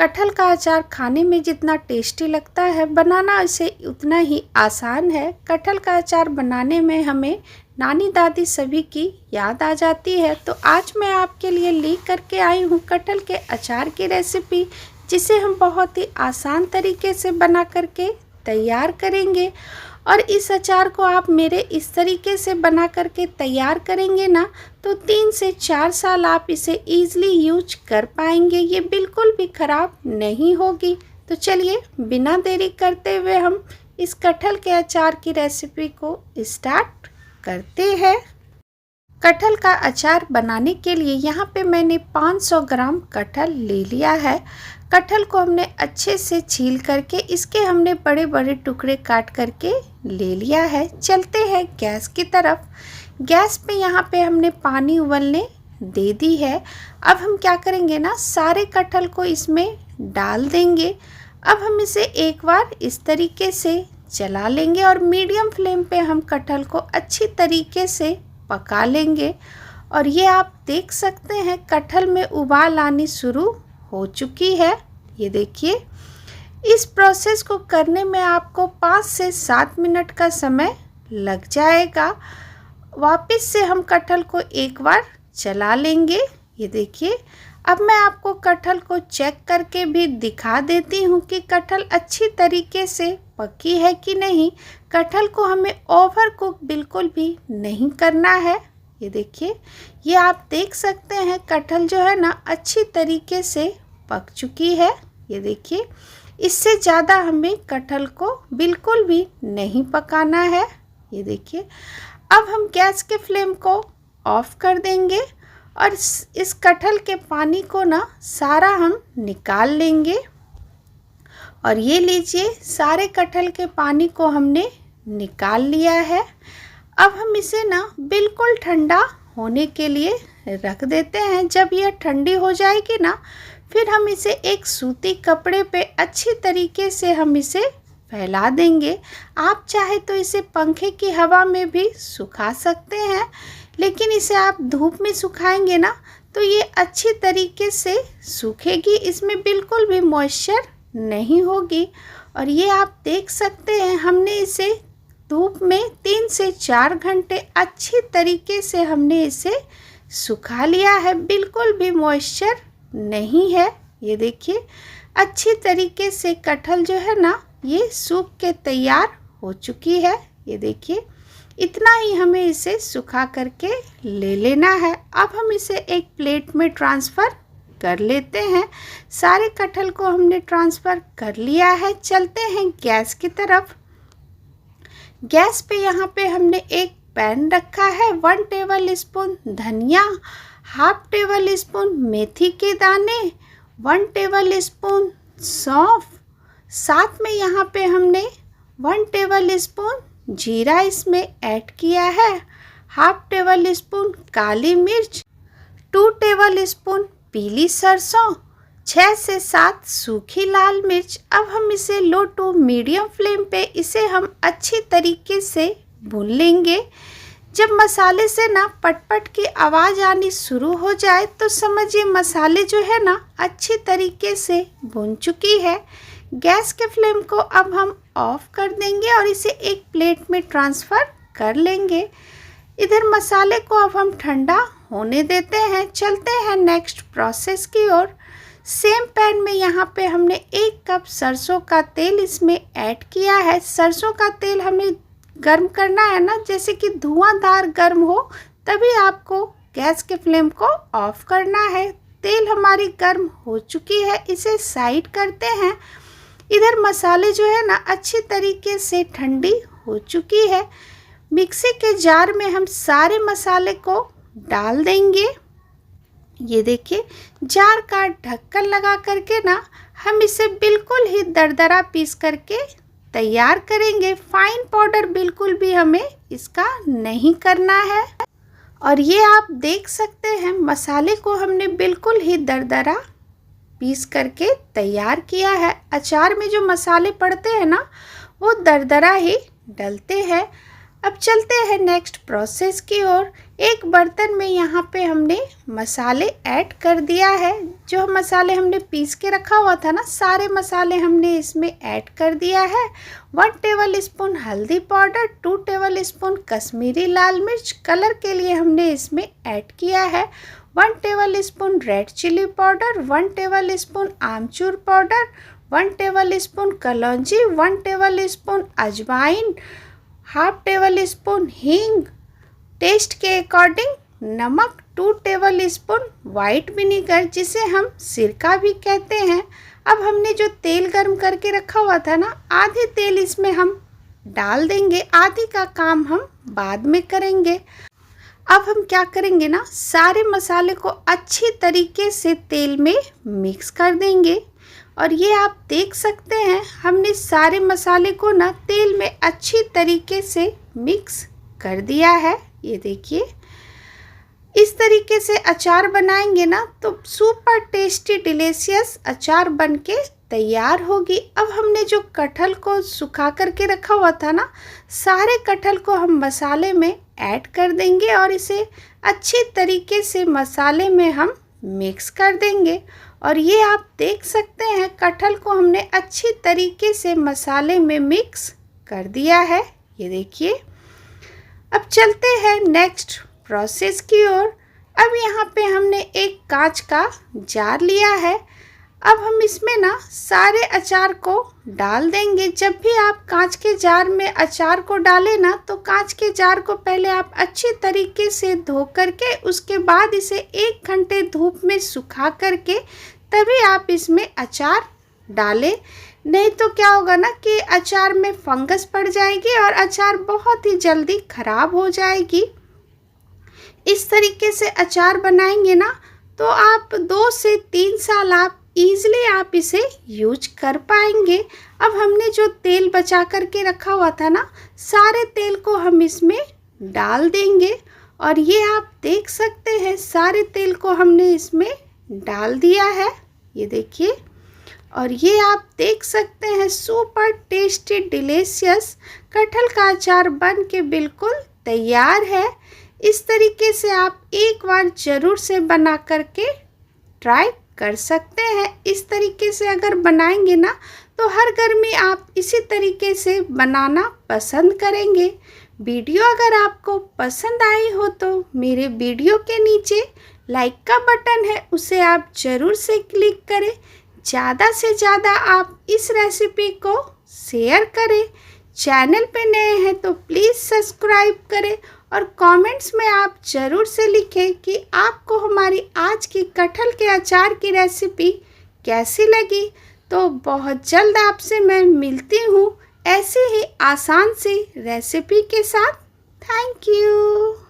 कटहल का अचार खाने में जितना टेस्टी लगता है, बनाना इसे उतना ही आसान है। कटहल का अचार बनाने में हमें नानी दादी सभी की याद आ जाती है। तो आज मैं आपके लिए ले करके आई हूँ कटहल के अचार की रेसिपी, जिसे हम बहुत ही आसान तरीके से बना करके तैयार करेंगे। और इस अचार को आप मेरे इस तरीके से बना करके तैयार करेंगे ना, तो 3 से 4 साल आप इसे ईज़िली यूज कर पाएंगे। ये बिल्कुल भी ख़राब नहीं होगी। तो चलिए बिना देरी करते हुए हम इस कटहल के अचार की रेसिपी को स्टार्ट करते हैं। कटहल का अचार बनाने के लिए यहाँ पे मैंने 500 ग्राम कटहल ले लिया है। कटहल को हमने अच्छे से छील करके इसके हमने बड़े बड़े टुकड़े काट करके ले लिया है। चलते हैं गैस की तरफ। गैस पे यहाँ पे हमने पानी उबलने दे दी है। अब हम क्या करेंगे ना, सारे कटहल को इसमें डाल देंगे। अब हम इसे एक बार इस तरीके से चला लेंगे और मीडियम फ्लेम पे हम कटहल को अच्छी तरीके से पका लेंगे। और ये आप देख सकते हैं कटहल में उबाल आनी शुरू हो चुकी है। ये देखिए, इस प्रोसेस को करने में आपको 5 से 7 मिनट का समय लग जाएगा। वापस से हम कटहल को एक बार चला लेंगे। ये देखिए, अब मैं आपको कटहल को चेक करके भी दिखा देती हूँ कि कटहल अच्छी तरीके से पकी है कि नहीं। कटहल को हमें ओवर कुक बिल्कुल भी नहीं करना है। ये देखिए, ये आप देख सकते हैं कटहल जो है ना अच्छी तरीके से पक चुकी है। ये देखिए, इससे ज़्यादा हमें कटहल को बिल्कुल भी नहीं पकाना है। ये देखिए, अब हम गैस के फ्लेम को ऑफ कर देंगे और इस कटहल के पानी को ना सारा हम निकाल लेंगे। और ये लीजिए, सारे कटहल के पानी को हमने निकाल लिया है। अब हम इसे ना बिल्कुल ठंडा होने के लिए रख देते हैं। जब यह ठंडी हो जाएगी ना, फिर हम इसे एक सूती कपड़े पे अच्छी तरीके से हम इसे फैला देंगे। आप चाहे तो इसे पंखे की हवा में भी सुखा सकते हैं, लेकिन इसे आप धूप में सुखाएंगे ना तो ये अच्छी तरीके से सूखेगी, इसमें बिल्कुल भी मॉइस्चर नहीं होगी। और ये आप देख सकते हैं हमने इसे धूप में 3 से 4 घंटे अच्छी तरीके से हमने इसे सुखा लिया है। बिल्कुल भी मॉइस्चर नहीं है। ये देखिए, अच्छी तरीके से कटहल जो है ना ये सूख के तैयार हो चुकी है। ये देखिए, इतना ही हमें इसे सुखा करके ले लेना है। अब हम इसे एक प्लेट में ट्रांसफ़र कर लेते हैं। सारे कटहल को हमने ट्रांसफ़र कर लिया है। चलते हैं गैस की तरफ। गैस पे यहाँ पे हमने एक पैन रखा है। 1 टेबल स्पून धनिया, 1/2 टेबल स्पून मेथी के दाने, 1 टेबल स्पून सौंफ, साथ में यहाँ पे हमने 1 टेबल स्पून जीरा इसमें ऐड किया है, 1/2 टेबल स्पून काली मिर्च, 2 टेबल स्पून पीली सरसों, 6 से 7 सूखी लाल मिर्च। अब हम इसे लो टू मीडियम फ्लेम पे इसे हम अच्छी तरीके से भून लेंगे। जब मसाले से ना पटपट की आवाज़ आनी शुरू हो जाए तो समझिए मसाले जो है ना अच्छी तरीके से भून चुकी है। गैस के फ्लेम को अब हम ऑफ कर देंगे और इसे एक प्लेट में ट्रांसफ़र कर लेंगे। इधर मसाले को अब हम ठंडा होने देते हैं। चलते हैं नेक्स्ट प्रोसेस की ओर। सेम पैन में यहाँ पे हमने 1 कप सरसों का तेल इसमें ऐड किया है। सरसों का तेल हमें गर्म करना है ना, जैसे कि धुआंधार गर्म हो तभी आपको गैस के फ्लेम को ऑफ करना है। तेल हमारी गर्म हो चुकी है, इसे साइड करते हैं। इधर मसाले जो है ना अच्छी तरीके से ठंडी हो चुकी है। मिक्सी के जार में हम सारे मसाले को डाल देंगे। ये देखिए, जार का ढक्कन लगा करके ना हम इसे बिल्कुल ही दरदरा पीस करके तैयार करेंगे। फाइन पाउडर बिल्कुल भी हमें इसका नहीं करना है। और ये आप देख सकते हैं मसाले को हमने बिल्कुल ही दरदरा पीस करके तैयार किया है। अचार में जो मसाले पड़ते हैं ना वो दरदरा ही डलते हैं। अब चलते हैं नेक्स्ट प्रोसेस की ओर। एक बर्तन में यहाँ पे हमने मसाले ऐड कर दिया है। जो मसाले हमने पीस के रखा हुआ था ना, सारे मसाले हमने इसमें ऐड कर दिया है। 1 टेबल स्पून हल्दी पाउडर, 2 टेबल स्पून कश्मीरी लाल मिर्च कलर के लिए हमने इसमें ऐड किया है। 1 tablespoon red chilli powder, 1 tablespoon amchur powder, 1 tablespoon kalonji, 1 tablespoon ajwain, half tablespoon hing, taste के अकॉर्डिंग नमक, 2 टेबल स्पून वाइट विनीगर जिसे हम सिरका भी कहते हैं। अब हमने जो तेल गर्म करके रखा हुआ था ना, आधे तेल इसमें हम डाल देंगे, आधे का काम हम बाद में करेंगे। अब हम क्या करेंगे ना, सारे मसाले को अच्छी तरीके से तेल में मिक्स कर देंगे। और ये आप देख सकते हैं हमने सारे मसाले को ना तेल में अच्छी तरीके से मिक्स कर दिया है। ये देखिए, इस तरीके से अचार बनाएंगे ना तो सुपर टेस्टी डिलीशियस अचार बनके तैयार होगी। अब हमने जो कटहल को सुखा करके रखा हुआ था ना, सारे कटहल को हम मसाले में ऐड कर देंगे और इसे अच्छी तरीके से मसाले में हम मिक्स कर देंगे। और ये आप देख सकते हैं कटहल को हमने अच्छी तरीके से मसाले में मिक्स कर दिया है। ये देखिए, अब चलते हैं नेक्स्ट प्रोसेस की ओर। अब यहाँ पे हमने एक कांच का जार लिया है। अब हम इसमें ना सारे अचार को डाल देंगे। जब भी आप कांच के जार में अचार को डालें ना, तो कांच के जार को पहले आप अच्छी तरीके से धो करके उसके बाद इसे 1 घंटे धूप में सुखा करके तभी आप इसमें अचार डालें। नहीं तो क्या होगा ना कि अचार में फंगस पड़ जाएगी और अचार बहुत ही जल्दी खराब हो जाएगी। इस तरीके से अचार बनाएंगे ना तो आप 2 से 3 साल आप ईज़िली आप इसे यूज कर पाएंगे। अब हमने जो तेल बचा करके रखा हुआ था ना, सारे तेल को हम इसमें डाल देंगे। और ये आप देख सकते हैं सारे तेल को हमने इसमें डाल दिया है। ये देखिए, और ये आप देख सकते हैं सुपर टेस्टी डिलीशियस कटहल का अचार बन के बिल्कुल तैयार है। इस तरीके से आप एक बार ज़रूर से बना करके ट्राई कर सकते हैं। इस तरीके से अगर बनाएंगे ना तो हर गर्मी आप इसी तरीके से बनाना पसंद करेंगे। वीडियो अगर आपको पसंद आई हो तो मेरे वीडियो के नीचे लाइक का बटन है, उसे आप ज़रूर से क्लिक करें। ज़्यादा से ज़्यादा आप इस रेसिपी को शेयर करें। चैनल पे नए हैं तो प्लीज़ सब्सक्राइब करें और कमेंट्स में आप ज़रूर से लिखें कि आपको हमारी आज की कटहल के अचार की रेसिपी कैसी लगी। तो बहुत जल्द आपसे मैं मिलती हूँ ऐसी ही आसान सी रेसिपी के साथ। Thank you.